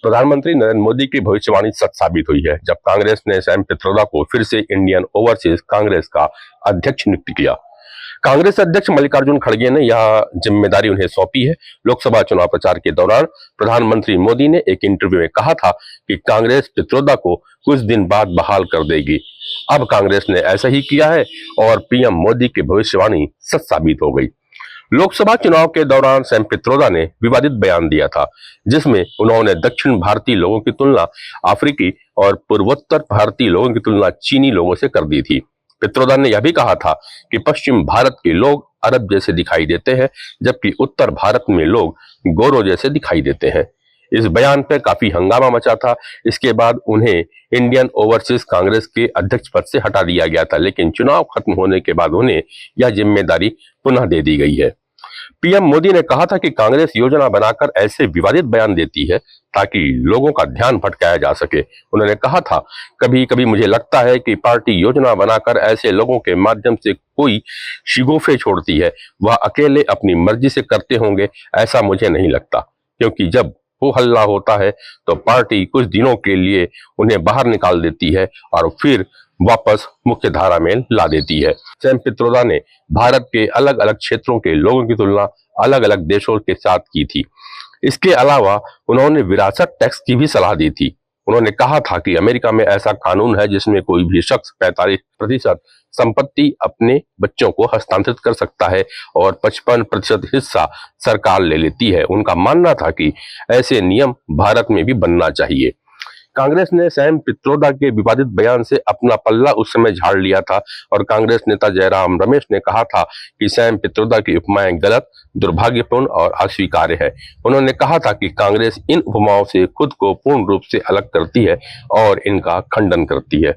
प्रधानमंत्री नरेंद्र मोदी की भविष्यवाणी सच साबित हुई है जब कांग्रेस ने सैम पित्रोदा को फिर से इंडियन ओवरसीज कांग्रेस का अध्यक्ष नियुक्त किया। कांग्रेस अध्यक्ष मल्लिकार्जुन खड़गे ने यह जिम्मेदारी उन्हें सौंपी है। लोकसभा चुनाव प्रचार के दौरान प्रधानमंत्री मोदी ने एक इंटरव्यू में कहा था कि कांग्रेस पित्रोदा को कुछ दिन बाद बहाल कर देगी। अब कांग्रेस ने ऐसा ही किया है और पीएम मोदी की भविष्यवाणी सच साबित हो गई। लोकसभा चुनाव के दौरान सैम पित्रोदा ने विवादित बयान दिया था जिसमें उन्होंने दक्षिण भारतीय लोगों की तुलना अफ्रीकी और पूर्वोत्तर भारतीय लोगों की तुलना चीनी लोगों से कर दी थी। पित्रोदा ने यह भी कहा था कि पश्चिम भारत के लोग अरब जैसे दिखाई देते हैं जबकि उत्तर भारत में लोग गोरों जैसे दिखाई देते हैं। इस बयान पर काफी हंगामा मचा था। इसके बाद उन्हें इंडियन ओवरसीज कांग्रेस के अध्यक्ष पद से हटा दिया गया था, लेकिन चुनाव खत्म होने के बाद उन्हें यह जिम्मेदारी पुनः दे दी गई है। पीएम मोदी ने कहा था कि कांग्रेस योजना बनाकर ऐसे विवादित बयान देती है ताकि लोगों का ध्यान भटकाया जा सके। उन्होंने कहा था, कभी कभी मुझे लगता है कि पार्टी योजना बनाकर ऐसे लोगों के माध्यम से कोई शिगोफे छोड़ती है। वह अकेले अपनी मर्जी से करते होंगे ऐसा मुझे नहीं लगता, क्योंकि जब हो हल्ला होता है तो पार्टी कुछ दिनों के लिए उन्हें बाहर निकाल देती है और फिर वापस मुख्य धारा में ला देती है। सैम पित्रोदा ने भारत के अलग अलग क्षेत्रों के लोगों की तुलना अलग अलग देशों के साथ की थी। इसके अलावा उन्होंने विरासत टैक्स की भी सलाह दी थी। उन्होंने कहा था कि अमेरिका में ऐसा कानून है जिसमें कोई भी शख्स 45% संपत्ति अपने बच्चों को हस्तांतरित कर सकता है और 55% हिस्सा सरकार ले लेती है। उनका मानना था कि ऐसे नियम भारत में भी बनना चाहिए। कांग्रेस ने सैम पित्रोदा के विवादित बयान से अपना पल्ला उस समय झाड़ लिया था और कांग्रेस नेता जयराम रमेश ने कहा था कि सैम पित्रोदा की उपमाएं गलत, दुर्भाग्यपूर्ण और अस्वीकार्य है। उन्होंने कहा था कि कांग्रेस इन उपमाओं से खुद को पूर्ण रूप से अलग करती है और इनका खंडन करती है।